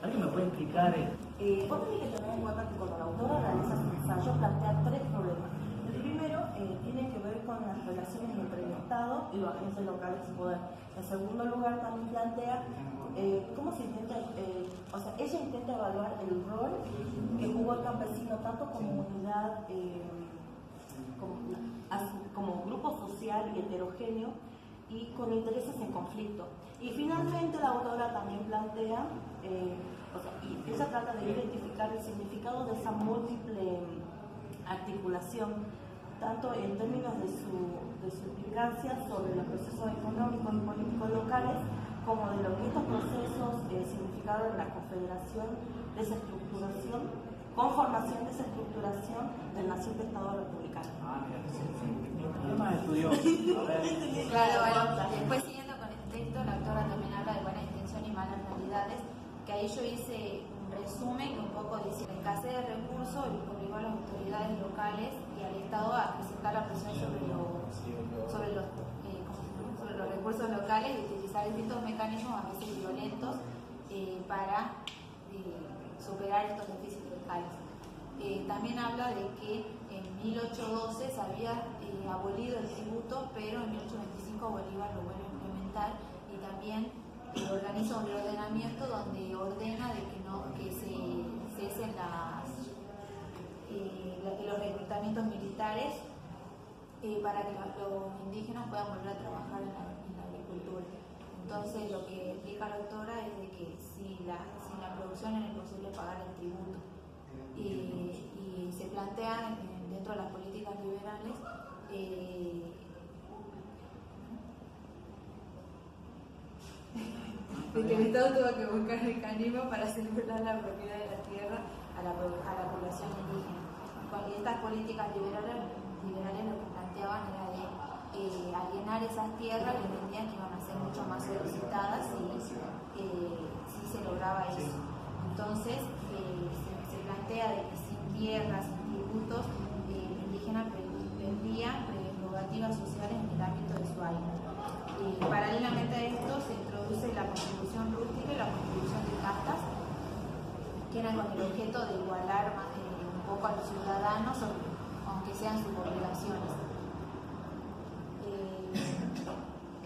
¿Alguien me puede explicar? Vos tenés que tener en cuenta que cuando la autora realiza su ensayo plantea tres problemas. El primero tiene que ver con las relaciones entre el Estado y los agentes locales de poder. En segundo lugar, también plantea cómo se intenta, ella intenta evaluar el rol que jugó el campesino tanto como unidad, como grupo social y heterogéneo, y con intereses en conflicto. Y finalmente la autora también plantea, y ella trata de identificar el significado de esa múltiple articulación, tanto en términos de su implicancia sobre los procesos económicos y políticos locales, como de lo que estos procesos significaron en la confederación, conformación de esa estructuración del naciente Estado republicano. ¿Qué más estudió? Claro, bueno, después siguiendo con el texto, la autora también habla de buena intención y malas realidades, que ahí yo hice un resumen que un poco dice: en escasez de recursos obligó a las autoridades locales y al Estado a presentar la presión sobre los recursos locales y utilizar distintos mecanismos, a veces violentos, para superar estos déficits locales. También habla de que en 1812 se había abolido el tributo, pero en 1825 Bolívar lo vuelve a implementar, y también organiza un reordenamiento donde ordena de que se cesen los reclutamientos militares para que los indígenas puedan volver a trabajar en la agricultura. Entonces, lo que explica la autora es de que sin la producción era imposible pagar el tributo. Y se plantea dentro de las políticas liberales de que el Estado tuvo que buscar mecanismos para asegurar la propiedad de la tierra a la población indígena. Con estas políticas liberales lo que planteaban era de alienar esas tierras, y entendían que iban a ser mucho más solicitadas si se lograba eso. Entonces se plantea de que sin tierras, sin tributos, el indígena perdía prerrogativas sociales en el ámbito de su área. Paralelamente a esto se introduce la contribución rústica y la contribución de castas, que eran con el objeto de igualar un poco a los ciudadanos, aunque sean sus obligaciones.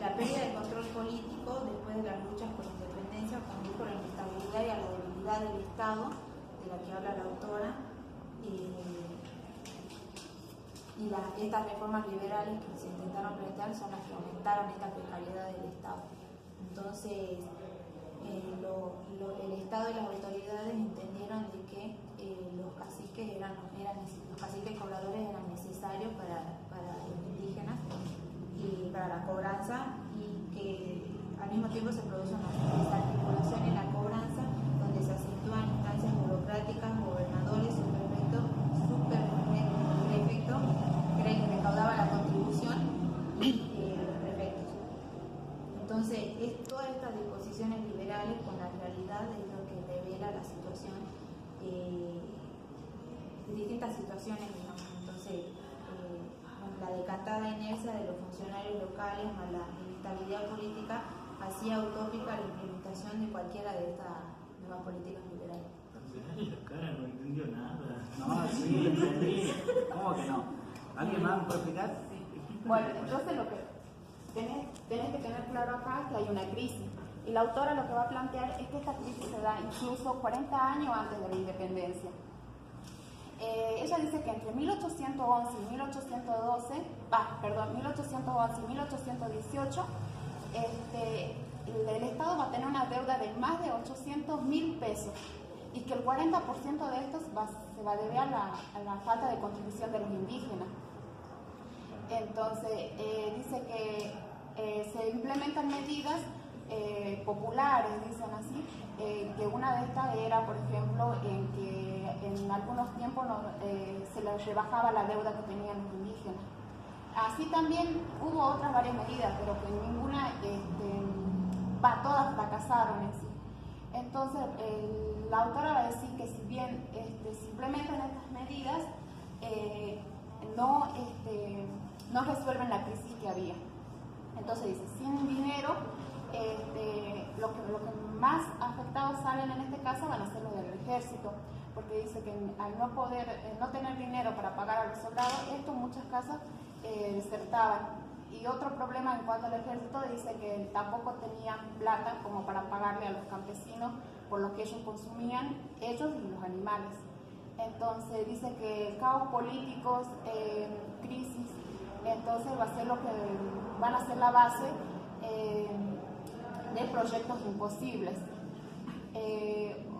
La pérdida de control político después de las luchas por la independencia condujo a la inestabilidad y a la debilidad del Estado, de la que habla la autora, estas reformas liberales que se intentaron plantear son las que aumentaron esta precariedad del Estado. Entonces, el Estado y las autoridades entendieron de que los caciques cobradores eran necesarios para los indígenas y para la cobranza, y que al mismo tiempo se produce una desarticulación en la cobranza, donde se acentúan instancias burocráticas, gobernadores, subprefectos, que era el que recaudaba la contribución, y los prefectos. Entonces, todas estas disposiciones liberales con la realidad es lo que revela la situación, distintas situaciones, digamos. Entonces, la decatada inercia de los funcionarios locales más la inestabilidad política hacía utópica la implementación de cualquiera de estas nuevas políticas liberales. La cara no entendió nada. No, sí, entendí. ¿Cómo que no? ¿Alguien más me puede explicar? Bueno, entonces lo que tenés que tener claro acá es que hay una crisis. Y la autora lo que va a plantear es que esta crisis se da incluso 40 años antes de la independencia. Ella dice que entre 1811 y 1818, el Estado va a tener una deuda de más de 800.000 pesos, y que el 40% de estos se va a deber a la falta de contribución de los indígenas. Entonces, dice que se implementan medidas populares, dicen así, que una de estas era, por ejemplo, en que en algunos tiempos se les rebajaba la deuda que tenían los indígenas. Así también hubo otras varias medidas, pero que ninguna, todas fracasaron en sí. Entonces, la autora va a decir que si bien se implementan estas medidas, no resuelven la crisis que había. Entonces dice, sin dinero, lo que más afectado sale salen en este caso van a ser los del ejército, porque dice que al no poder, no tener dinero para pagar a los soldados, esto en muchas casas desertaban. Y otro problema en cuanto al ejército, dice que tampoco tenían plata como para pagarle a los campesinos por lo que ellos consumían, ellos y los animales. Entonces dice que caos políticos, crisis, entonces va a ser lo que van a ser la base de proyectos imposibles.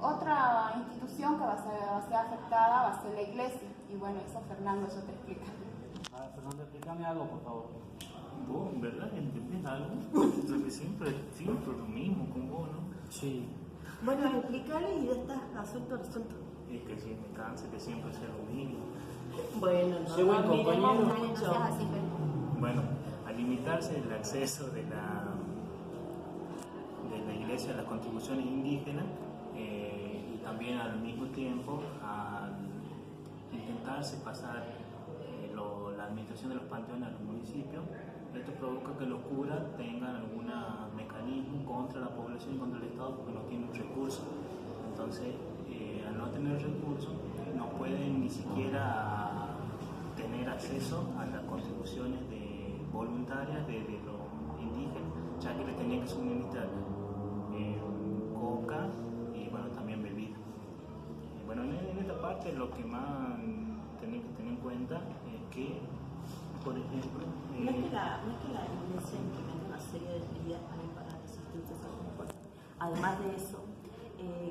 Otra institución que va a ser afectada va a ser la iglesia, y bueno, eso Fernando ya te explica. A ver, Fernando, explícame algo, por favor. Vos, en verdad, ¿entendés algo? Porque siempre lo mismo con vos, ¿no? Sí. Bueno, explicarle y ya está, asunto resuelto. Es que si me cansa que siempre sea lo mismo. Bueno, no Soy buen olvidemos compañero. No mucho. seas así, pero Bueno, al limitarse el acceso de la iglesia a las contribuciones indígenas y también al mismo tiempo al intentarse pasar la administración de los panteones a los municipios, esto provoca que los curas tengan algún mecanismo contra la población y contra el Estado porque no tienen recursos. Entonces, al no tener recursos, no pueden ni siquiera tener acceso a las contribuciones voluntarias de los indígenas, ya que les tenían que suministrar coca y bueno, también bebida. Bueno, en esta parte lo que más tienen que tener en cuenta es que, por ejemplo, No es que la iglesia implementa una serie de medidas también para resistir esas cosas. Además de eso,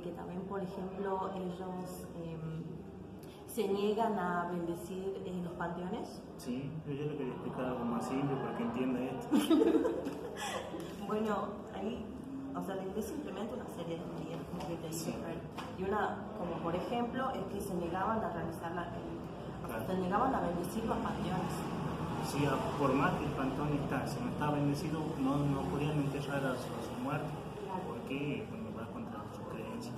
que también, por ejemplo, ellos se niegan a bendecir los panteones. sí, yo le quería explicar algo más simple para que entienda esto. Bueno, ahí, o sea, la iglesia implementa una serie de medidas, como que te dice, Sí. y una, como por ejemplo, es que se negaban a realizar Claro. se negaban a bendecir los panteones. Si por más que el panteón si no estaba bendecido, no podían enterrar a sus muertos, porque bueno, va contra sus creencias.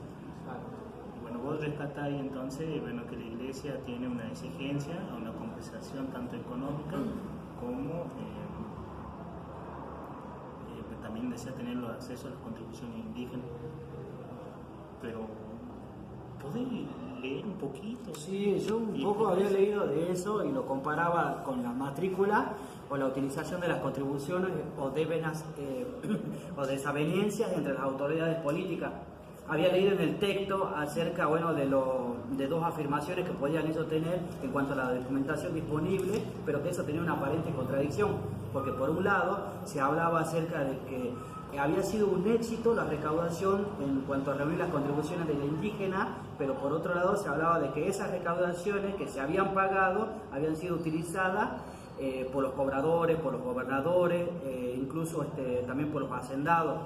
Bueno, vos rescatáis entonces, bueno, que la iglesia tiene una exigencia, una compensación tanto económica como también desea tener los accesos a las contribuciones indígenas. Pero, ¿podés leer un poquito? Sí, yo un poco había leído de eso y lo comparaba con la matrícula o la utilización de las contribuciones o desavenencias entre las autoridades políticas. Había leído en el texto acerca, bueno, de dos afirmaciones que podían ellos tener en cuanto a la documentación disponible, pero que eso tenía una aparente contradicción, porque por un lado se hablaba acerca de que había sido un éxito la recaudación en cuanto a reunir las contribuciones de la indígena, pero por otro lado se hablaba de que esas recaudaciones que se habían pagado habían sido utilizadas por los cobradores, por los gobernadores, incluso también por los hacendados,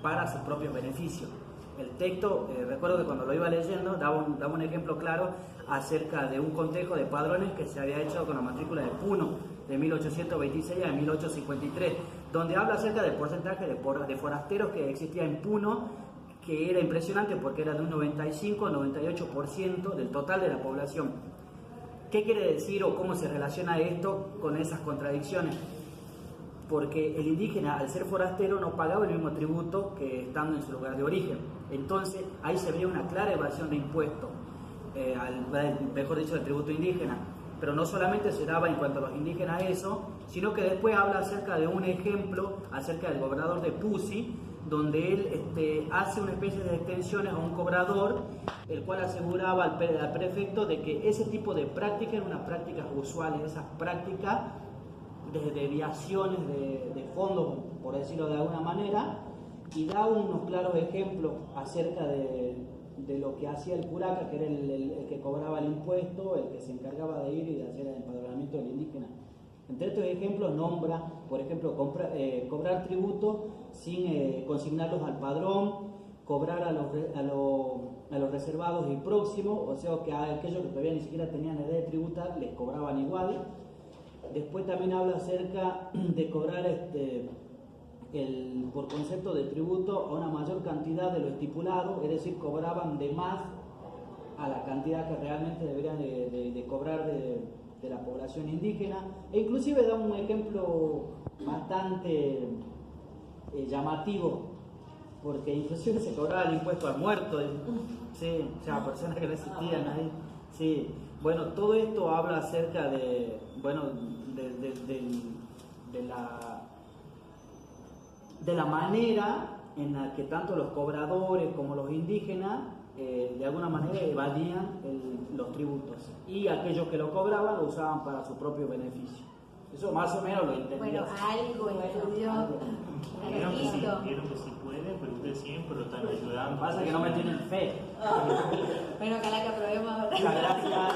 para sus propios beneficios. El texto, recuerdo que cuando lo iba leyendo, daba un ejemplo claro acerca de un cotejo de padrones que se había hecho con la matrícula de Puno de 1826 a 1853, donde habla acerca del porcentaje de forasteros que existía en Puno, que era impresionante porque era de un 95-98% del total de la población. ¿Qué quiere decir o cómo se relaciona esto con esas contradicciones? Porque el indígena, al ser forastero, no pagaba el mismo tributo que estando en su lugar de origen. Entonces, ahí se veía una clara evasión de impuestos, mejor dicho, del tributo indígena. Pero no solamente se daba en cuanto a los indígenas eso, sino que después habla acerca de un ejemplo, acerca del gobernador de Pusi, donde él hace una especie de extensiones a un cobrador, el cual aseguraba al prefecto de que ese tipo de prácticas eran unas prácticas usuales, esas prácticas de desviaciones de fondos, por decirlo de alguna manera, y da unos claros ejemplos acerca de lo que hacía el curaca, que era el que cobraba el impuesto, el que se encargaba de ir y de hacer el empadronamiento del indígena. Entre estos ejemplos nombra, por ejemplo, cobrar tributo sin consignarlos al padrón, cobrar a los reservados y próximos, o sea que a aquellos que todavía ni siquiera tenían la idea de tributar les cobraban igual. Después también habla acerca de cobrar por concepto de tributo a una mayor cantidad de lo estipulado, es decir, cobraban de más a la cantidad que realmente deberían de cobrar de la población indígena, e inclusive da un ejemplo bastante llamativo, porque inclusive se cobraba el impuesto al muerto, sí, o sea, personas que no existían ahí, sí. Bueno, todo esto habla acerca de, bueno, de la manera en la que tanto los cobradores como los indígenas de alguna manera evadían los tributos, y aquellos que lo cobraban lo usaban para su propio beneficio. Eso más o menos lo entendía. Bueno, algo estudió. Vieron que sí pueden, pero ustedes siempre lo están ayudando. Lo que pasa es que no me tienen fe. Bueno, ojalá que aprobemos ahora. Muchas gracias.